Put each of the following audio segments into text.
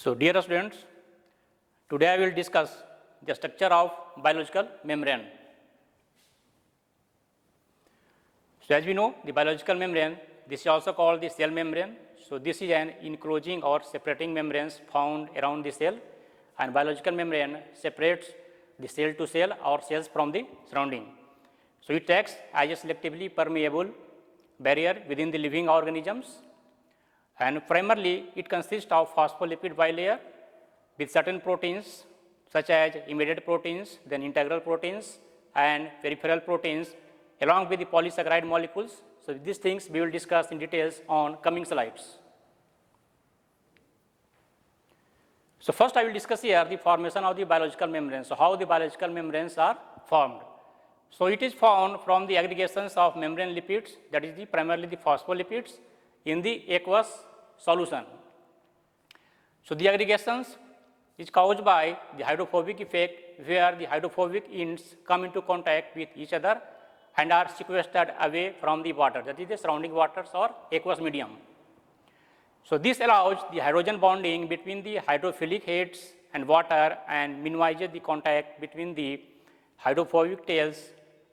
So, dear students, today I will discuss the structure of biological membrane. So, as we know, the biological membrane, this is also called the cell membrane. So, this is an enclosing or separating membranes found around the cell, and biological membrane separates the cell to cell or cells from the surrounding. So, it acts as a selectively permeable barrier within the living organisms, and primarily it consists of phospholipid bilayer with certain proteins such as immediate proteins, then integral proteins and peripheral proteins along with the polysaccharide molecules. So, these things we will discuss in details on coming slides. So, first I will discuss here the formation of the biological membranes. So, how the biological membranes are formed. So, it is formed from the aggregations of membrane lipids, that is primarily the phospholipids in the aqueous solution. So, the aggregations is caused by the hydrophobic effect, where the hydrophobic ends come into contact with each other and are sequestered away from the water, that is the surrounding waters or aqueous medium. So, this allows the hydrogen bonding between the hydrophilic heads and water and minimizes the contact between the hydrophobic tails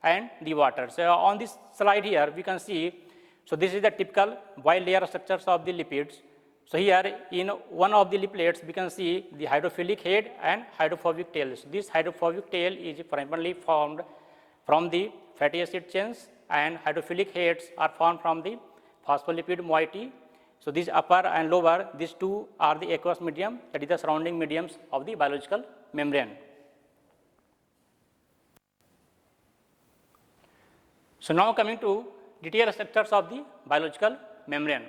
and the water. So, on this slide here we can see, so this is the typical bilayer structures of the lipids. So, here in one of the liplets we can see the hydrophilic head and hydrophobic tails. This hydrophobic tail is primarily formed from the fatty acid chains, and hydrophilic heads are formed from the phospholipid moiety. So, these upper and lower, these two are the aqueous medium, that is the surrounding mediums of the biological membrane. So, now coming to detailed structures of the biological membrane.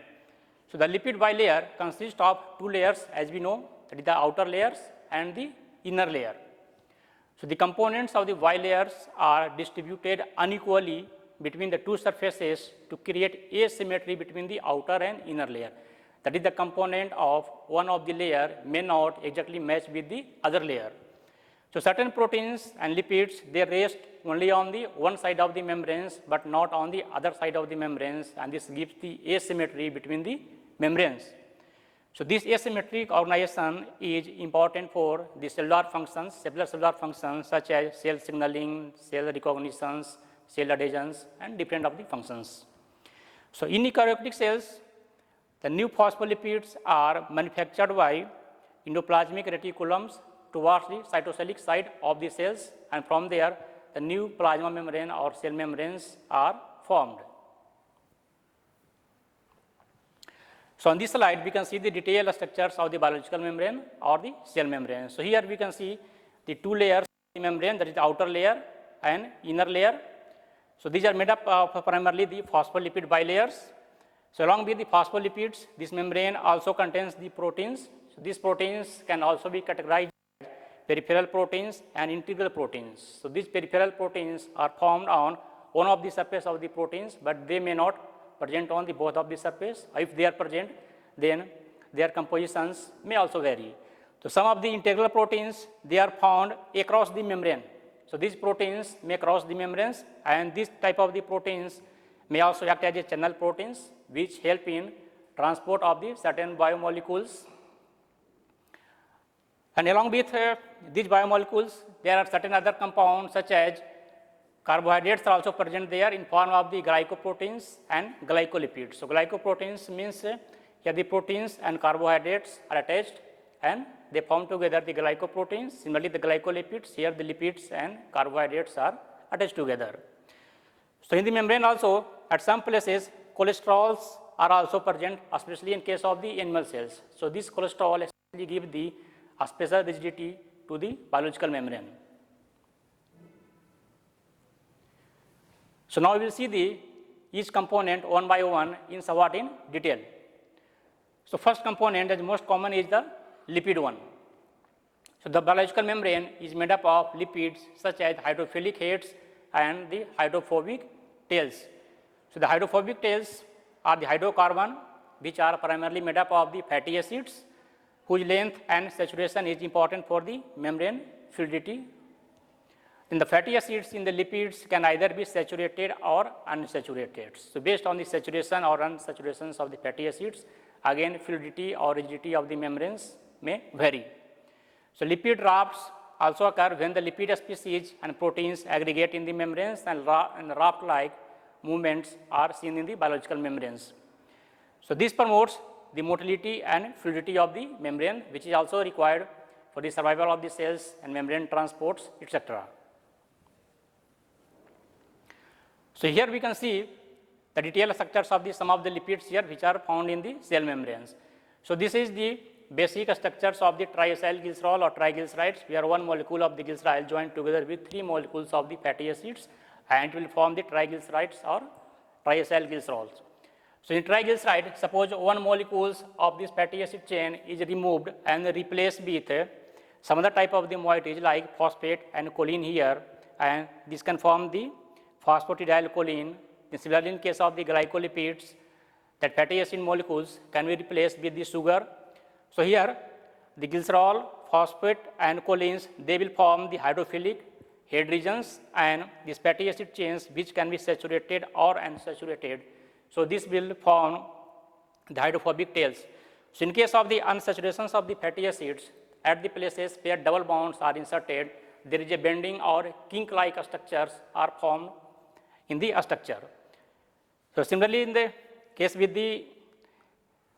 So, the lipid bilayer consists of two layers, as we know, that is the outer layers and the inner layer. So, the components of the bilayers are distributed unequally between the two surfaces to create asymmetry between the outer and inner layer. That is, the component of one of the layer may not exactly match with the other layer. So, certain proteins and lipids, they rest only on the one side of the membranes, but not on the other side of the membranes, and this gives the asymmetry between the membranes. So, this asymmetric organization is important for the cellular functions, cellular functions such as cell signaling, cell recognitions, cell adhesions and different of the functions. So, in eukaryotic cells, the new phospholipids are manufactured by endoplasmic reticulums towards the cytosolic side of the cells, and from there the new plasma membrane or cell membranes are formed. So, on this slide we can see the detailed structures of the biological membrane or the cell membrane. So, here we can see the two layers of the membrane, that is the outer layer and inner layer. So, these are made up of primarily the phospholipid bilayers. So, along with the phospholipids, this membrane also contains the proteins. So, these proteins can also be categorized as peripheral proteins and integral proteins. So, these peripheral proteins are formed on one of the surface of the proteins, but they may not present on the both of the surface. If they are present, then their compositions may also vary. So, some of the integral proteins, they are found across the membrane. So, these proteins may cross the membranes, and this type of the proteins may also act as a channel proteins, which help in transport of the certain biomolecules. And along with these biomolecules, there are certain other compounds such as carbohydrates are also present there in form of the glycoproteins and glycolipids. So, glycoproteins means here the proteins and carbohydrates are attached and they form together the glycoproteins. Similarly, the glycolipids, here the lipids and carbohydrates are attached together. So, in the membrane also at some places cholesterols are also present, especially in case of the animal cells. So, this cholesterol actually give the special rigidity to the biological membrane. So, now we will see each component one by one in somewhat in detail. So, first component that is most common is the lipid one. So, the biological membrane is made up of lipids such as hydrophilic heads and the hydrophobic tails. So, the hydrophobic tails are the hydrocarbon, which are primarily made up of the fatty acids, whose length and saturation is important for the membrane fluidity. Then the fatty acids in the lipids can either be saturated or unsaturated. So, based on the saturation or unsaturations of the fatty acids, again fluidity or rigidity of the membranes may vary. So lipid rafts also occur when the lipid species and proteins aggregate in the membranes, and raft-like movements are seen in the biological membranes. So this promotes the motility and fluidity of the membrane, which is also required for the survival of the cells and membrane transports, etc. So here we can see the detailed structures of some of the lipids here which are found in the cell membranes. So this is the basic structures of the triacylglycerol or triglycerides, where one molecule of the glycerol joined together with 3 molecules of the fatty acids, and will form the triglycerides or triacylglycerols. So in triglyceride, suppose one molecule of this fatty acid chain is removed and replaced with some other type of the moieties like phosphate and choline here, and this can form the phosphatidylcholine. Similarly, in case of the glycolipids, that fatty acid molecules can be replaced with the sugar. So here the glycerol, phosphate and cholines, they will form the hydrophilic head regions and these fatty acid chains which can be saturated or unsaturated. So this will form the hydrophobic tails. So in case of the unsaturations of the fatty acids, at the places where double bonds are inserted, there is a bending or kink-like structures are formed in the structure. So similarly, in the case with the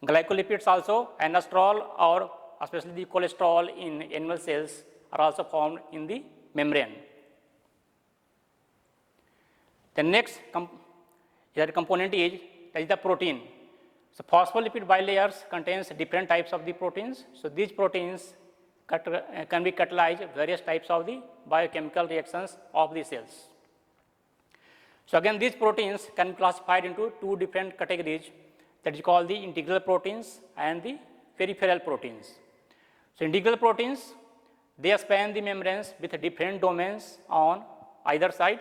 glycolipids also, anastrol or especially the cholesterol in animal cells are also formed in the membrane. The next component is the protein. So phospholipid bilayers contains different types of the proteins. So these proteins can be catalyzed various types of the biochemical reactions of the cells. So again, these proteins can be classified into 2 different categories, that is called the integral proteins and the peripheral proteins. So integral proteins, they span the membranes with different domains on either side.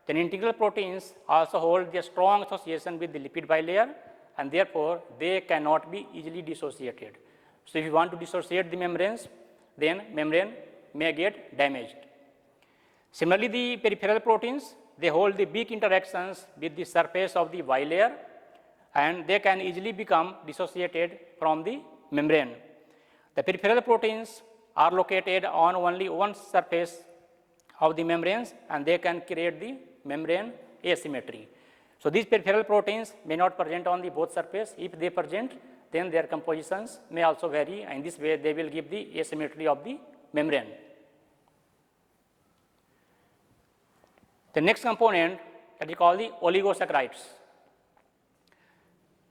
Then integral proteins also hold a strong association with the lipid bilayer, and therefore they cannot be easily dissociated. So if you want to dissociate the membranes, then membrane may get damaged. Similarly, the peripheral proteins, they hold the weak interactions with the surface of the bilayer, and they can easily become dissociated from the membrane. The peripheral proteins are located on only one surface of the membranes, and they can create the membrane asymmetry. So these peripheral proteins may not present on the both surface. If they present, then their compositions may also vary, and in this way they will give the asymmetry of the membrane. The next component that we call the oligosaccharides.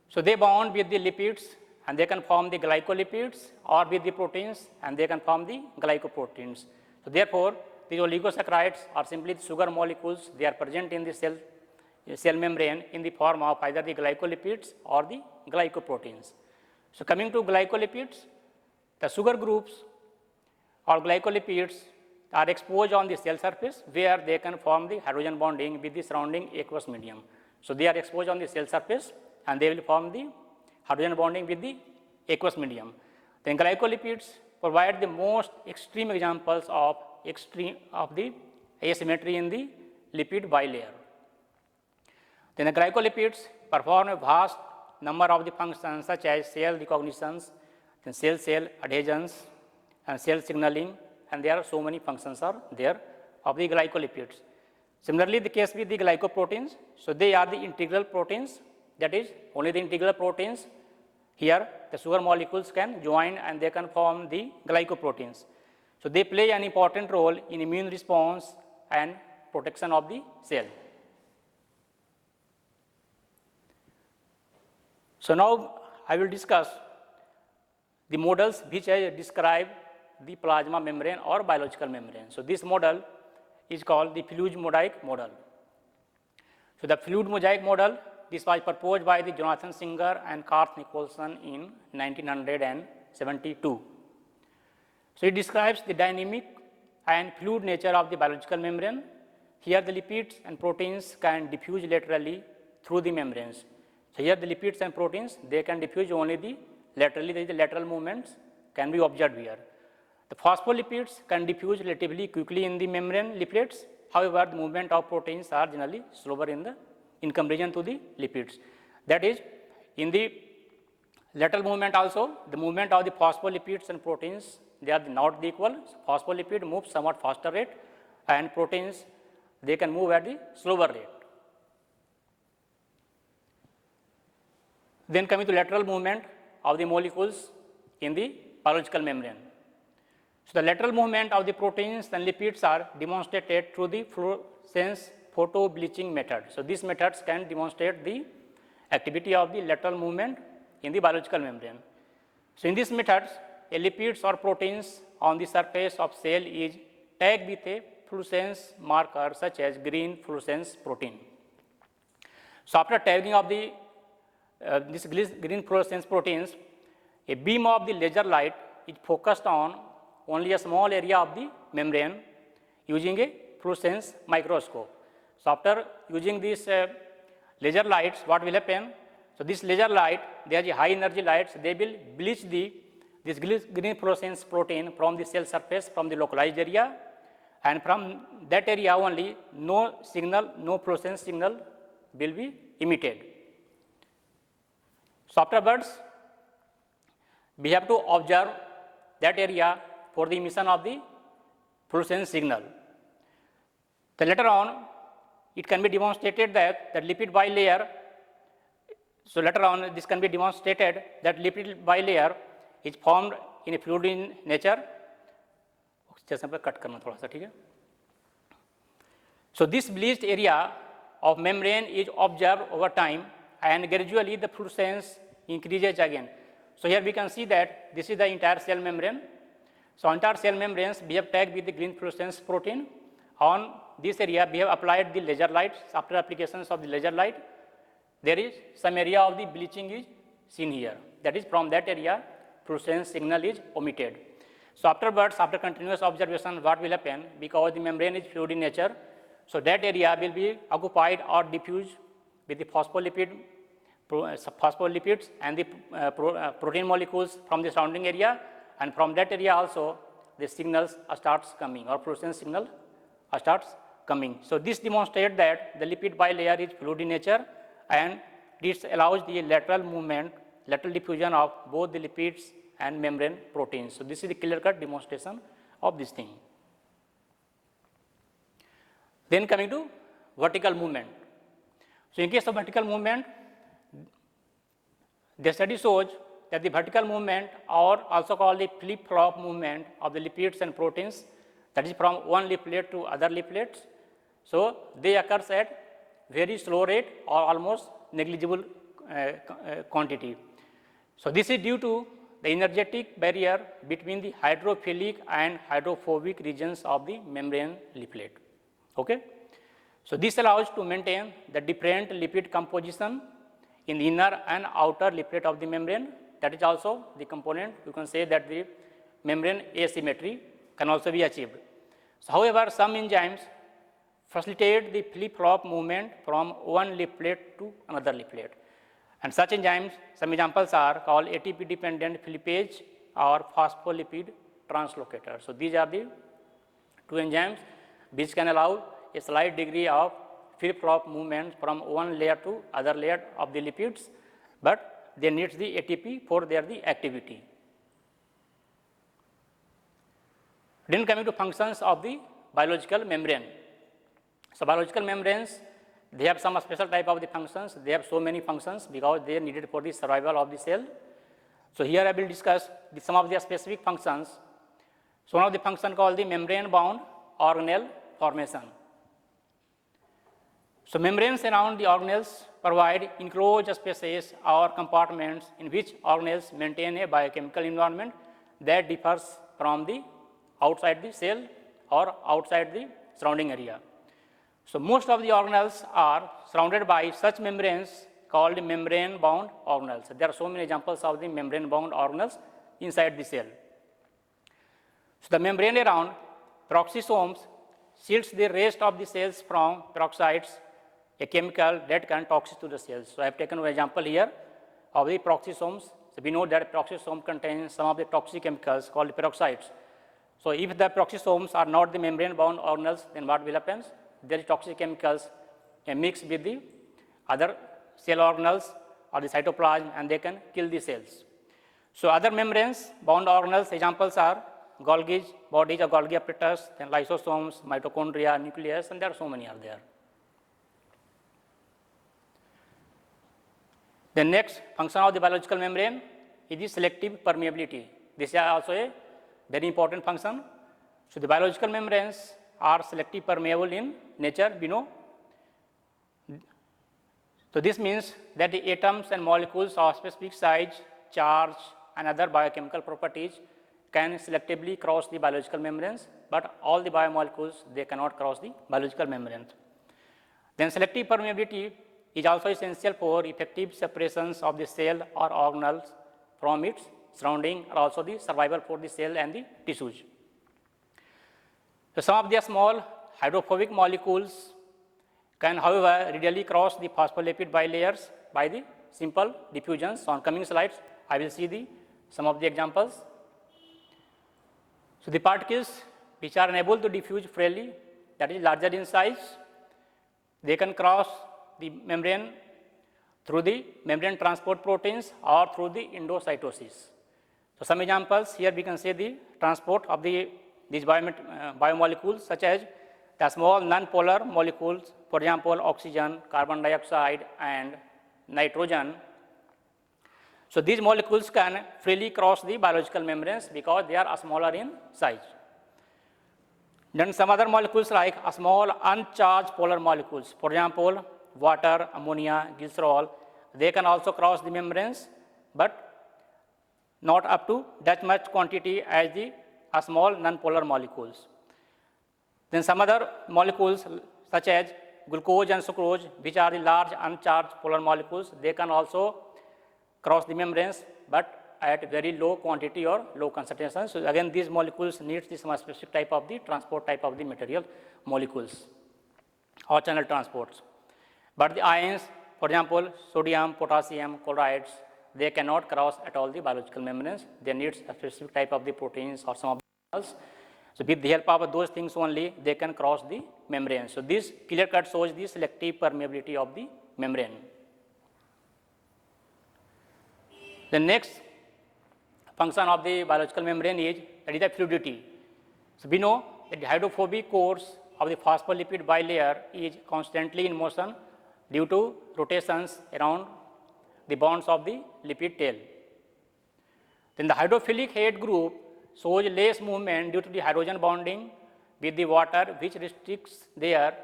So they bond with the lipids and they can form the glycolipids, or with the proteins and they can form the glycoproteins. So therefore, these oligosaccharides are simply the sugar molecules. They are present in the cell membrane in the form of either the glycolipids or the glycoproteins. So coming to glycolipids, the sugar groups or glycolipids are exposed on the cell surface, where they can form the hydrogen bonding with the surrounding aqueous medium. So they are exposed on the cell surface and they will form the hydrogen bonding with the aqueous medium. Then glycolipids provide the most extreme examples of the asymmetry in the lipid bilayer. Then the glycolipids perform a vast number of the functions such as cell recognitions, then cell-cell adhesions and cell signaling, and there are so many functions are there of the glycolipids. Similarly, the case with the glycoproteins, so they are the integral proteins, that is only the integral proteins. Here the sugar molecules can join and they can form the glycoproteins. So they play an important role in immune response and protection of the cell. So now I will discuss the models which I describe the plasma membrane or biological membrane. So this model is called the fluid mosaic model. So the fluid mosaic model, this was proposed by the Jonathan Singer and Garth Nicholson in 1972. So it describes the dynamic and fluid nature of the biological membrane. Here the lipids and proteins can diffuse laterally through the membranes. So here the lipids and proteins, they can diffuse only the laterally, the lateral movements can be observed here. The phospholipids can diffuse relatively quickly in the membrane lipids. However, the movement of proteins are generally slower in comparison to the lipids. That is, in the Lateral movement also, the movement of the phospholipids and proteins, they are not equal. Phospholipid moves somewhat faster rate, and proteins, they can move at the slower rate. Then coming to lateral movement of the molecules in the biological membrane. So the lateral movement of the proteins and lipids are demonstrated through the fluorescence photo-bleaching method. So these methods can demonstrate the activity of the lateral movement in the biological membrane. So in these methods, a lipids or proteins on the surface of cell is tagged with a fluorescence marker such as green fluorescence protein. So after tagging of the this green fluorescence proteins, a beam of the laser light is focused on only a small area of the membrane using a fluorescence microscope. So after using these laser lights, what will happen? So this laser light, they are the high energy lights, they will bleach this green fluorescence protein from the cell surface, from the localized area, and from that area only no signal, no fluorescence signal will be emitted. So afterwards, we have to observe that area for the emission of the fluorescence signal. So later on, it can be demonstrated that the lipid bilayer, so later on this can be demonstrated that lipid bilayer is formed in a fluid in nature. So this bleached area of membrane is observed over time, and gradually the fluorescence increases again. So here we can see that this is the entire cell membrane. So entire cell membranes we have tagged with the green fluorescence protein. On this area we have applied the laser lights. After applications of the laser light, there is some area of the bleaching is seen here. That is, from that area fluorescence signal is omitted. So afterwards, after continuous observation, what will happen? Because the membrane is fluid in nature, so that area will be occupied or diffused with the phospholipids and the protein molecules from the surrounding area, and from that area also the signals starts coming, or fluorescence signal starts coming. So this demonstrates that the lipid bilayer is fluid in nature, and this allows the lateral movement, lateral diffusion of both the lipids and membrane proteins. So this is the clear-cut demonstration of this thing. Then coming to vertical movement. So in case of vertical movement, the study shows that the vertical movement, or also called the flip-flop movement of the lipids and proteins, that is from one leaflet to other leaflets. So they occurs at very slow rate or almost negligible quantity. So this is due to the energetic barrier between the hydrophilic and hydrophobic regions of the membrane leaflet. Okay? So this allows to maintain the different lipid composition in the inner and outer leaflet of the membrane. That is also the component, you can say that the membrane asymmetry can also be achieved. So however, some enzymes facilitate the flip-flop movement from one leaflet to another leaflet. And such enzymes, some examples are called ATP-dependent flippage or phospholipid translocator. So these are the two enzymes which can allow a slight degree of flip-flop movement from one layer to other layer of the lipids, but they need the ATP for their the activity. Then coming to functions of the biological membrane. So biological membranes, they have some special type of the functions. They have so many functions because they are needed for the survival of the cell. So here I will discuss some of their specific functions. So one of the function called the membrane bound organelle formation. So membranes around the organelles provide enclosed spaces or compartments in which organelles maintain a biochemical environment that differs from the outside the cell or outside the surrounding area. So most of the organelles are surrounded by such membranes called membrane bound organelles. There are so many examples of the membrane bound organelles inside the cell. So the membrane around peroxisomes shields the rest of the cells from peroxides, a chemical that can toxic to the cells. So I have taken an example here of the peroxisomes. So we know that peroxisome contains some of the toxic chemicals called peroxides. So if the peroxisomes are not the membrane bound organelles, then what will happen? There is toxic chemicals mixed with the other cell organelles or the cytoplasm, and they can kill the cells. So other membranes bound organelles examples are Golgi bodies or Golgi apparatus, then lysosomes, mitochondria, nucleus, and there are so many are there. The next function of the biological membrane is the selective permeability. This is also a very important function. So the biological membranes are selectively permeable in nature, we know. So this means that the atoms and molecules of specific size, charge, and other biochemical properties can selectively cross the biological membranes, but all the biomolecules, they cannot cross the biological membranes. Then selective permeability is also essential for effective separations of the cell or organelles from its surrounding, or also the survival for the cell and the tissues. So some of the small hydrophobic molecules can, however, readily cross the phospholipid bilayers by the simple diffusions. On coming slides, I will see some of the examples. So the particles which are unable to diffuse freely, that is larger in size, they can cross the membrane through the membrane transport proteins or through the endocytosis. So some examples here we can say the transport of these biomolecules, such as the small non-polar molecules, for example, oxygen, carbon dioxide, and nitrogen. So these molecules can freely cross the biological membranes because they are smaller in size. Then some other molecules like small uncharged polar molecules, for example, water, ammonia, glycerol, they can also cross the membranes, but not up to that much quantity as the small non-polar molecules. Then some other molecules such as glucose and sucrose, which are the large uncharged polar molecules, they can also cross the membranes, but at very low quantity or low concentration. So again, these molecules need this specific type of the transport type of the material molecules or channel transports. But the ions, for example, sodium, potassium, chlorides, they cannot cross at all the biological membranes. They need a specific type of the proteins or some of the minerals. So with the help of those things only, they can cross the membrane. So this clear cut shows the selective permeability of the membrane. The next function of the biological membrane is the fluidity. So we know that the hydrophobic cores of the phospholipid bilayer is constantly in motion due to rotations around the bonds of the lipid tail. Then the hydrophilic head group shows less movement due to the hydrogen bonding with the water, which restricts their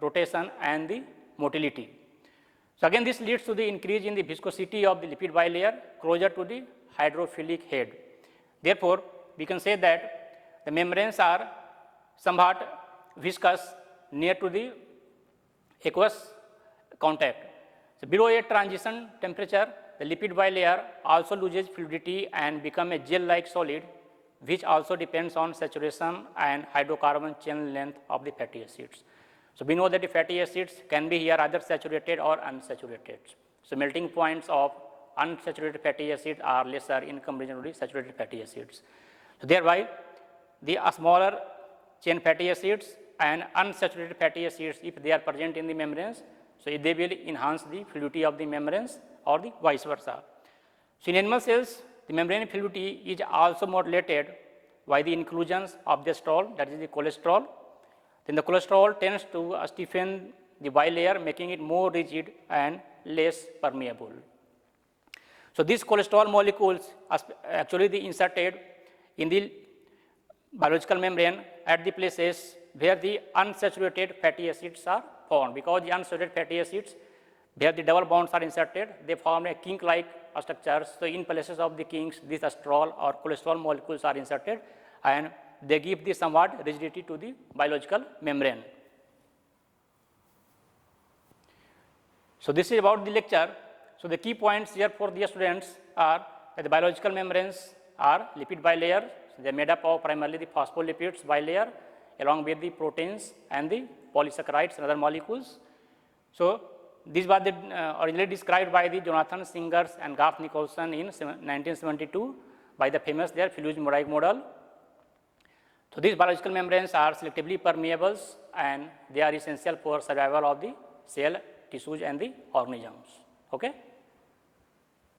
rotation and the motility. So again, this leads to the increase in the viscosity of the lipid bilayer closer to the hydrophilic head. Therefore, we can say that the membranes are somewhat viscous near to the aqueous contact. So below a transition temperature, the lipid bilayer also loses fluidity and become a gel-like solid, which also depends on saturation and hydrocarbon chain length of the fatty acids. So we know that the fatty acids can be here either saturated or unsaturated. So melting points of unsaturated fatty acids are lesser in comparison to the saturated fatty acids. So thereby, the smaller chain fatty acids and unsaturated fatty acids, if they are present in the membranes, so they will enhance the fluidity of the membranes or the vice versa. So in animal cells, the membrane fluidity is also modulated by the inclusions of the cholesterol, that is the cholesterol. Then the cholesterol tends to stiffen the bilayer, making it more rigid and less permeable. So these cholesterol molecules are actually inserted in the biological membrane at the places where the unsaturated fatty acids are formed. Because the unsaturated fatty acids, where the double bonds are inserted, they form a kink-like structure. So in places of the kinks, these estrol or cholesterol molecules are inserted, and they give the somewhat rigidity to the biological membrane. So this is about the lecture. So the key points here for the students are that the biological membranes are lipid bilayer. They are made up of primarily the phospholipids bilayer along with the proteins and the polysaccharides and other molecules. So these were originally described by the Jonathan Singers and Garth Nicholson in 1972 by the famous Flues-Moravec model. So these biological membranes are selectively permeable and they are essential for survival of the cell, tissues, and the organisms. Okay.